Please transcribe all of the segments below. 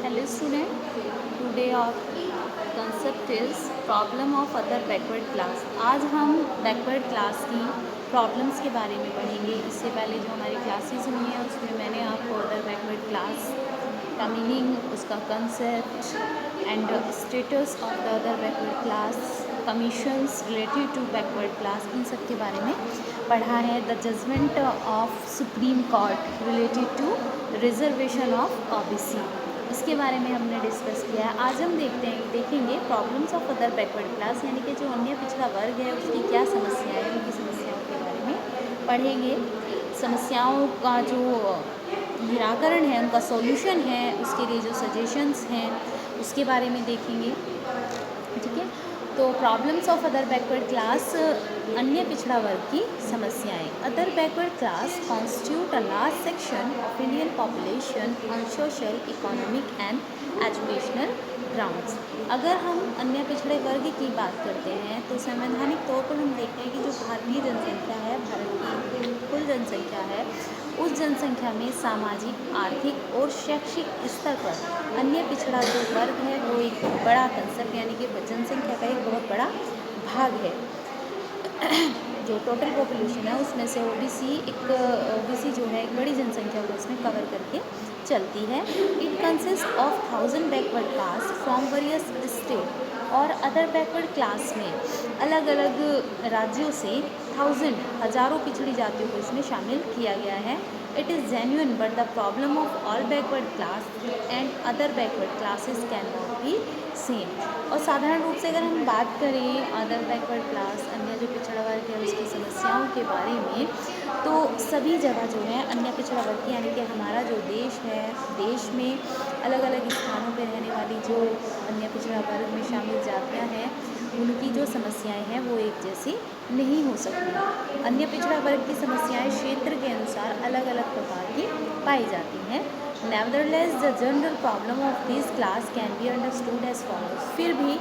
Hello student, today our concept is problem of other backward class। आज हम backward class की problems के बारे में पढ़ेंगे। इससे पहले जो हमारी क्लासेस हुई हैं उसमें मैंने आपको अदर बैकवर्ड क्लास का मीनिंग, उसका concept and status of the other backward class, commissions related to backward class, इन सब के बारे में पढ़ा है। The judgement of supreme court related to reservation of OBC, इसके बारे में हमने डिस्कस किया है। आज हम देखेंगे problems of other backward class, यानी कि जो अन्य पिछड़ा वर्ग है उसकी क्या समस्याएं हैं, उनकी समस्याओं के बारे में पढ़ेंगे। समस्याओं का जो निराकरण है, उनका सॉल्यूशन है, उसके लिए जो सजेशंस हैं उसके बारे में देखेंगे। ठीक है, तो problems of other backward class, अन्य पिछड़ा वर्ग की समस्याएं। Other backward class constitute a large section of Indian population on social, economic and educational grounds. अगर हम अन्य पिछड़े वर्ग की बात करते हैं तो संवैधानिक तौर पर हम देखते हैं कि जो भारतीय जनसंख्या है, भारत की कुल जनसंख्या है, उस जनसंख्या में सामाजिक, आर्थिक और शैक्षिक स्तर पर अन्य पिछड़ा जो वर्ग है वो एक बड़ा कंसेप्ट, यानी कि जनसंख्या का एक बहुत बड़ा भाग है। जो टोटल पॉपुलेशन है उसमें से ओबीसी जो है एक बड़ी जनसंख्या को उसमें कवर करके चलती है। It consist of 1000 backward class from various state, और अदर बैकवर्ड क्लास में अलग अलग राज्यों से हज़ारों पिछड़ी जातियों को इसमें शामिल किया गया है। It is genuine but the problem of all backward class and other backward classes can not be same. और साधारण रूप से अगर हम बात करें अदर बैकवर्ड क्लास, अन्य जो पिछड़ा वर्ग है उसकी समस्याओं के बारे में, तो सभी जगह जो है अन्य पिछड़ा वर्ग की, यानी कि हमारा जो देश है, देश में अलग अलग स्थानों पर रहने वाली जो अन्य पिछड़ा वर्ग में शामिल जातियाँ हैं, उनकी जो समस्याएं हैं वो एक जैसी नहीं हो सकती। अन्य पिछड़ा वर्ग की समस्याएं क्षेत्र के अनुसार अलग अलग प्रकार की पाई जाती हैं। Nevertheless the general problem of this class can be understood as follows. फिर भी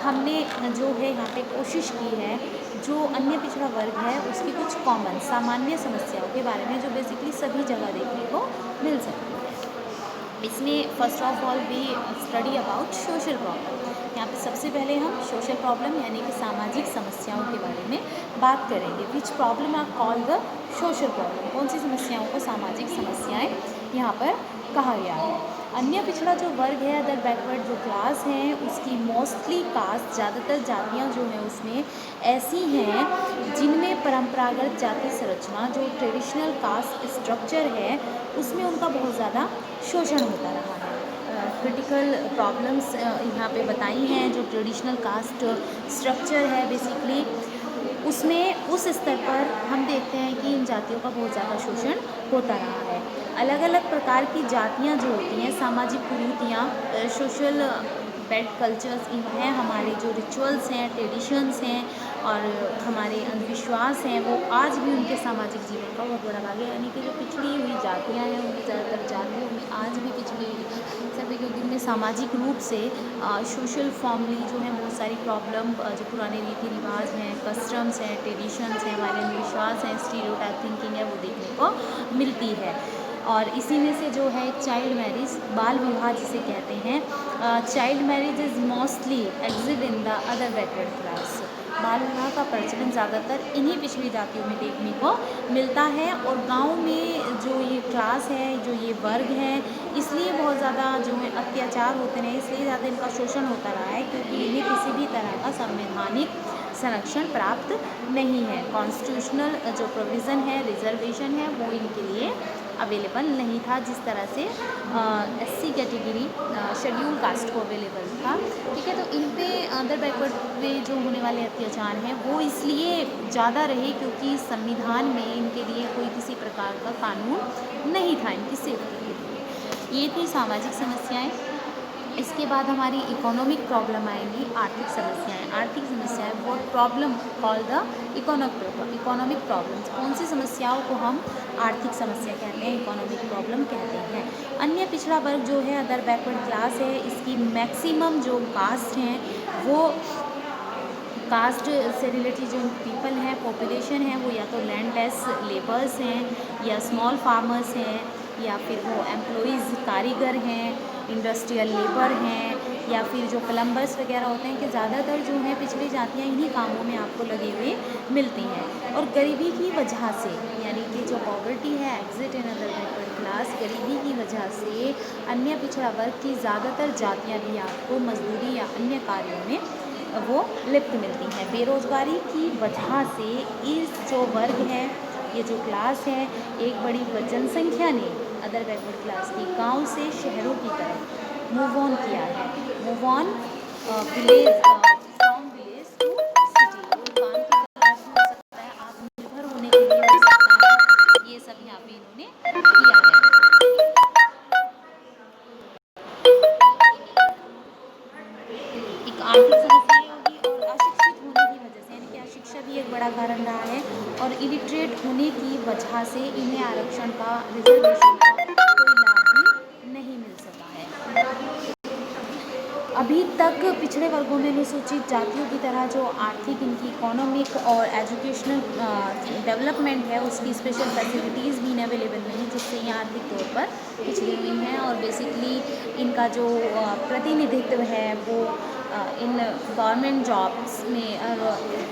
हमने जो है यहाँ पे कोशिश की है जो अन्य पिछड़ा वर्ग है उसकी कुछ कॉमन सामान्य समस्याओं के बारे में, जो बेसिकली सभी जगह देखने को मिल सकती है। इसमें first of all we study about social problem. यहाँ पे सबसे पहले हम सोशल प्रॉब्लम यानी कि सामाजिक समस्याओं के बारे में बात करेंगे। Which problem are called the social problem, कौन सी समस्याओं को सामाजिक समस्याएं यहाँ पर कहा गया है। अन्य पिछड़ा जो वर्ग है, अदर बैकवर्ड जो क्लास हैं, उसकी मोस्टली कास्ट, ज़्यादातर जातियाँ जो हैं उसमें ऐसी हैं जिनमें परंपरागत जाति संरचना, जो ट्रेडिशनल कास्ट स्ट्रक्चर है, उसमें उनका बहुत ज़्यादा शोषण होता रहा है। क्रिटिकल प्रॉब्लम्स यहाँ पे बताई हैं। जो ट्रेडिशनल कास्ट स्ट्रक्चर है बेसिकली, उसमें उस स्तर पर हम देखते हैं कि इन जातियों का बहुत ज़्यादा शोषण होता रहा है। अलग अलग प्रकार की जातियाँ जो होती हैं, सामाजिक कुरीतियाँ, सोशल बैड कल्चर्स हैं, हमारे जो रिचुअल्स हैं, ट्रेडिशंस हैं और हमारे अंधविश्वास हैं, वो आज भी उनके सामाजिक जीवन का बहुत बड़ा भाग है। यानी कि जो पिछड़ी हुई जातियाँ हैं उनकी ज़्यादातर जातियों में आज भी पिछड़ी हुई सभी, क्योंकि उनमें सामाजिक रूप से सोशल फॉर्मली जो है बहुत सारी प्रॉब्लम, जो पुराने रीति रिवाज हैं, कस्टम्स हैं, ट्रेडिशंस हैं, हमारे अंधविश्वास हैं, स्टीरियोटाइप थिंकिंग है, वो देखने को मिलती है। और इसी में से जो है चाइल्ड मैरिज, बाल विवाह जिसे कहते हैं, child marriage is mostly exit in the other backward class. बाल विवाह का प्रचलन ज़्यादातर इन्हीं पिछड़ी जातियों में देखने को मिलता है। और गांव में जो ये क्लास है, जो ये वर्ग है, इसलिए बहुत ज़्यादा जो है अत्याचार होते रहे, इसलिए ज़्यादा इनका शोषण होता रहा है, क्योंकि इन्हें किसी भी तरह का संवैधानिक संरक्षण प्राप्त नहीं है। कॉन्स्टिट्यूशनल जो प्रोविज़न है, रिजर्वेशन है, वो इनके लिए अवेलेबल नहीं था, जिस तरह से एससी कैटेगरी शेड्यूल कास्ट को अवेलेबल था। ठीक है, तो इन पे अदर बैकवर्ड पे जो होने वाले अत्याचार हैं वो इसलिए ज़्यादा रहे क्योंकि संविधान में इनके लिए कोई किसी प्रकार का कानून नहीं था इनकी सेफ्टी के लिए। ये थी सामाजिक समस्याएं। इसके बाद हमारी इकोनॉमिक प्रॉब्लम आएंगी, आर्थिक समस्याएं। आर्थिक समस्याएं वो problem call the economic problems. कौन सी समस्याओं को हम आर्थिक समस्या कहते हैं, इकोनॉमिक प्रॉब्लम कहते हैं। अन्य पिछड़ा वर्ग जो है, अदर बैकवर्ड क्लास है, इसकी मैक्सिमम जो कास्ट हैं, वो कास्ट से रिलेटेड जो पीपल हैं, पॉपुलेशन है, वो या तो लैंडलेस लेबर्स हैं या स्मॉल फार्मर्स हैं या फिर वो एम्प्लॉइज़ कारीगर हैं, इंडस्ट्रियल लेबर हैं, या फिर जो प्लम्बर्स वगैरह होते हैं, कि ज़्यादातर जो है पिछड़ी जातियाँ इन्हीं कामों में आपको लगी हुई मिलती हैं। और गरीबी की वजह से, यानी कि जो पॉवर्टी है, exit in other backward class, गरीबी की वजह से अन्य पिछड़ा वर्ग की ज़्यादातर जातियाँ भी आपको मजदूरी या अन्य कार्यों में वो लिप्त मिलती हैं। बेरोज़गारी की वजह से इस जो वर्ग है, ये जो क्लास है, एक बड़ी जनसंख्या ने अदर बैकवर्ड क्लास की गांव से शहरों की तरफ मूव ऑन किया है। Move on village, from village to city. वो काम की तलाश में हो सकता है, आत्मनिर्भर होने के लिए हो सकता है, ये सब यहाँ पे इन्होंने किया है। एक आर्थिक समस्या होगी और अशिक्षित होने की वजह से, यानी कि अशिक्षा भी एक बड़ा कारण रहा है, और इलिटरेट होने की वजह से इन्हें आरक्षण का, रिजर्वेशन का कोई लाभ भी नहीं मिल सका है। अभी तक पिछड़े वर्गों में अनुसूचित जातियों की तरह जो आर्थिक, इनकी इकोनॉमिक और एजुकेशनल डेवलपमेंट है, उसकी स्पेशल फैसिलिटीज़ भी अवेलेबल नहीं, जिससे ये आर्थिक तौर पर पिछड़ी हुई हैं। और बेसिकली इनका जो प्रतिनिधित्व है वो इन गवर्नमेंट जॉब्स में और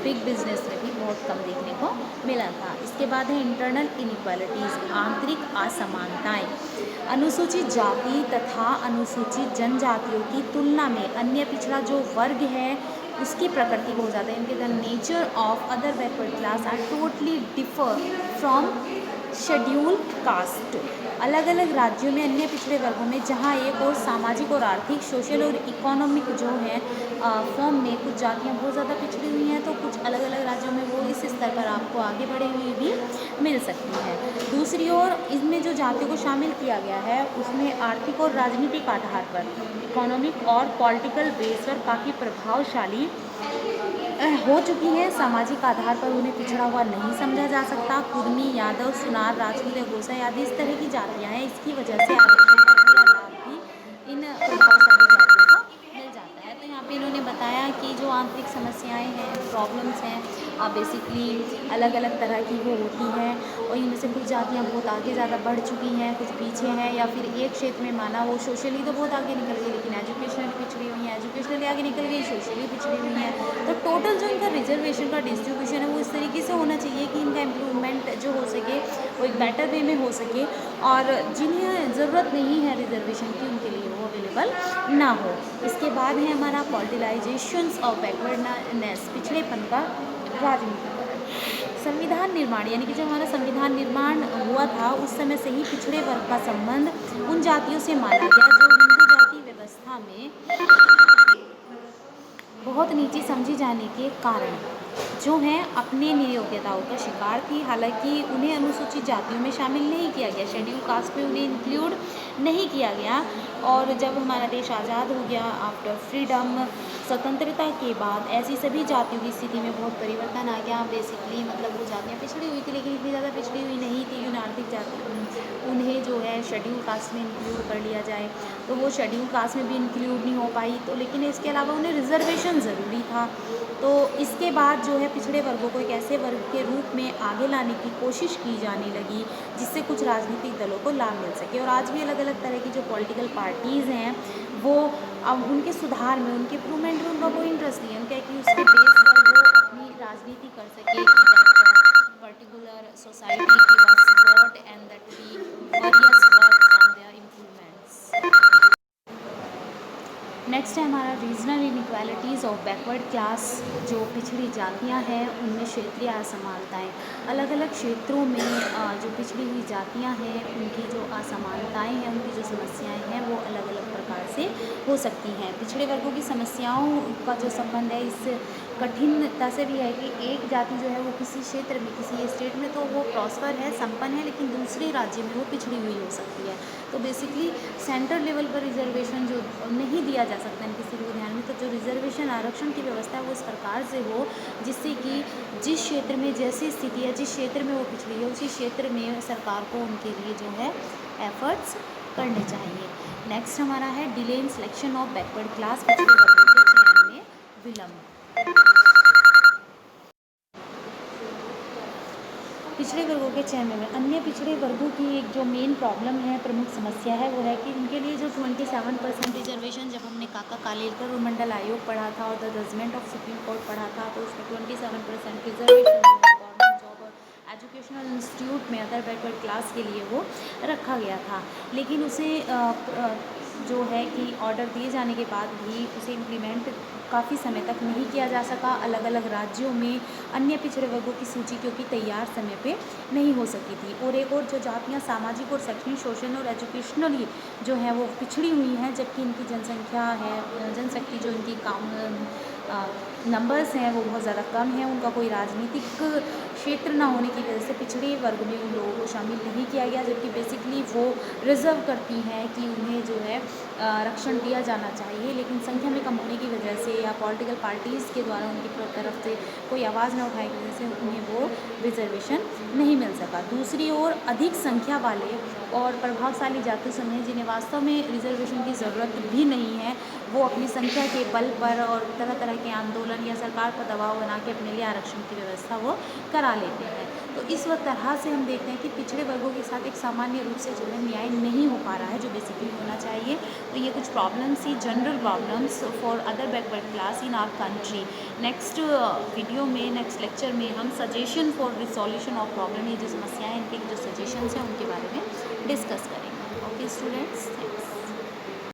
बिग बिजनेस में भी बहुत कम देखने को मिला था। इसके बाद है इंटरनल इनइक्वालिटीज़, आंतरिक असमानताएं। अनुसूचित जाति तथा अनुसूचित जनजातियों की तुलना में अन्य पिछड़ा जो वर्ग है उसकी प्रकृति बहुत ज़्यादा है, इनके the nature of other backward class are totally differ from schedule caste. अलग अलग राज्यों में अन्य पिछड़े वर्गों में जहाँ एक और सामाजिक और आर्थिक, सोशल और इकोनॉमिक जो है फॉर्म में कुछ जातियाँ बहुत ज़्यादा पिछड़ी हुई हैं, तो कुछ अलग अलग राज्यों में वो इस स्तर पर आपको आगे बढ़े हुए भी मिल सकती है। दूसरी ओर इसमें जो जातियों को शामिल किया गया है उसमें आर्थिक और राजनीतिक आधार पर, इकोनॉमिक और पॉलिटिकल बेस पर काफ़ी प्रभावशाली हो चुकी है। सामाजिक आधार पर उन्हें पिछड़ा हुआ नहीं समझा जा सकता। कुर्मी, यादव, सुनार, राजपूत या गोसा आदि इस तरह की जातियाँ हैं, इसकी वजह से आरक्षण का पूरा लाभ भी इन प्रभावशाली जातियों को मिल जाता है। तो यहाँ पे इन्होंने बताया कि जो आंतरिक समस्याएं हैं, प्रॉब्लम्स हैं, बेसिकली अलग अलग तरह की वो होती हैं, और इनमें से कुछ जातियाँ बहुत आगे ज़्यादा बढ़ चुकी हैं, कुछ पीछे हैं, या फिर एक क्षेत्र में माना वो सोशली तो बहुत आगे निकल गई, लेकिन एजुकेशनली पिछड़ी हुई हैं, एजुकेशनली आगे निकल गई, सोशली पिछड़ी हुई हैं। तो टोटल जो इनका रिजर्वेशन का डिस्ट्रीब्यूशन है वो इस तरीके से होना चाहिए कि इनका इम्प्रूवमेंट जो हो सके वो एक बेटर वे में हो सके, और जिन्हें ज़रूरत नहीं है रिजर्वेशन की उनके लिए वो अवेलेबल ना हो। इसके बाद है हमारा पॉलिटिलाइजेशंस ऑफ बैकवर्डनेस, पिछड़ेपन का राजनीतिकरण। संविधान निर्माण, यानी कि जब हमारा संविधान निर्माण हुआ था उस समय से ही पिछड़े वर्ग का संबंध उन जातियों से माना गया जो हिंदू जाति व्यवस्था में बहुत नीचे समझी जाने के कारण जो हैं अपने नियोग्यताओं का शिकार थी। हालांकि उन्हें अनुसूचित जातियों में शामिल नहीं किया गया, शेड्यूल कास्ट में उन्हें इंक्लूड नहीं किया गया। और जब हमारा देश आज़ाद हो गया, आफ्टर फ्रीडम, स्वतंत्रता के बाद ऐसी सभी जातियों की स्थिति में बहुत परिवर्तन आ गया। बेसिकली मतलब वो जातियाँ पिछड़ी हुई थी, लेकिन इतनी ज़्यादा पिछड़ी हुई नहीं थी कि आर्थिक जाति उन्हें जो है शेड्यूल कास्ट में इंक्लूड कर लिया जाए, तो वो शेड्यूल कास्ट में भी इंक्लूड नहीं हो पाई। तो लेकिन इसके अलावा उन्हें रिजर्वेशन ज़रूरी था। तो इसके बाद जो है पिछड़े वर्गों को एक ऐसे वर्ग के रूप में आगे लाने की कोशिश की जाने लगी जिससे कुछ राजनीतिक दलों को लाभ मिल सके। और आज भी अलग अलग तरह की जो पॉलिटिकल पार्टीज़ हैं वो अब उनके सुधार में, उनके इम्प्रूवमेंट में उनका कोई इंटरेस्ट नहीं है, उनका कि उसके बेस पर वो अपनी राजनीति कर सके, particular society give us what and that we various work from their improvements. Next है हमारा regional inequalities of backward class. जो पिछड़ी जातियां हैं उनमें क्षेत्रीय असमानताएं, अलग अलग क्षेत्रों में जो पिछड़ी हुई जातियां हैं उनकी जो असमानताएं हैं, उनकी जो समस्याएं हैं वो अलग अलग प्रकार से हो सकती हैं। पिछड़े वर्गों की समस्याओं का जो संबंध है इस कठिनता से भी है कि एक जाति जो है वो किसी क्षेत्र में, किसी स्टेट में तो वो प्रॉस्पर है, संपन्न है, लेकिन दूसरे राज्य में वो पिछड़ी हुई हो सकती है। तो बेसिकली सेंटर लेवल पर रिजर्वेशन जो नहीं दिया जा सकता है किसी को ध्यान में, तो जो रिजर्वेशन आरक्षण की व्यवस्था है वो इस प्रकार से हो जिससे कि जिस क्षेत्र में जैसी स्थिति है, जिस क्षेत्र में वो पिछड़ी है, उसी क्षेत्र में सरकार को उनके लिए जो है एफर्ट्स करने चाहिए। नेक्स्ट हमारा है delay in selection of backward class, पिछड़े वर्गों के चयन में विलम्ब। पिछड़े वर्गों के चयन में अन्य पिछड़े वर्गों की एक जो मेन प्रॉब्लम है, प्रमुख समस्या है, वो है कि उनके लिए जो 27% रिजर्वेशन, जब हमने काका कालेलकर और मंडल आयोग पढ़ा था और the judgement of supreme court पढ़ा था, तो उसमें 27% रिजर्वेशन गवर्नमेंट जॉब और एजुकेशनल इंस्टीट्यूट में अदर बैकवर्ड क्लास के लिए वो रखा गया था। लेकिन उसे जो है कि ऑर्डर दिए जाने के बाद भी उसे इम्प्लीमेंट काफ़ी समय तक नहीं किया जा सका। अलग अलग राज्यों में अन्य पिछड़े वर्गों की सूची क्योंकि तैयार समय पे नहीं हो सकी थी। और एक और जो जातियाँ सामाजिक और शैक्षणिक, सोशल और एजुकेशनली जो है वो पिछड़ी हुई हैं, जबकि इनकी जनसंख्या है, जनशक्ति जो इनकी काम नंबर्स हैं वो बहुत ज़्यादा कम है। उनका कोई राजनीतिक क्षेत्र ना होने की वजह से पिछड़े वर्ग में उन लोगों को शामिल नहीं किया गया, जबकि बेसिकली वो रिजर्व करती हैं कि उन्हें जो है आरक्षण दिया जाना चाहिए, लेकिन संख्या में कम होने की वजह से या पॉलिटिकल पार्टीज़ के द्वारा उनकी तरफ से कोई आवाज़ न उठाने की वजह से उन्हें वो रिजर्वेशन नहीं मिल सका। दूसरी ओर अधिक संख्या वाले और प्रभावशाली जाति समूह जिन्हें वास्तव में रिजर्वेशन की ज़रूरत भी नहीं है, वो अपनी संख्या के बल पर और तरह तरह के आंदोलन या सरकार पर दबाव बना के अपने लिए आरक्षण की व्यवस्था वो करा लेते हैं। तो इस वक्त तरह से हम देखते हैं कि पिछड़े वर्गों के साथ एक सामान्य रूप से जो है न्याय नहीं हो पा रहा है, जो बेसिकली होना चाहिए। तो ये कुछ प्रॉब्लम्स ही, general problems for other backward class in our country. Next video में, नेक्स्ट लेक्चर में हम suggestion for resolution of problem, ये जो समस्याएं, इनके जो सजेशंस हैं उनके बारे में डिस्कस करेंगे। Okay students, thanks.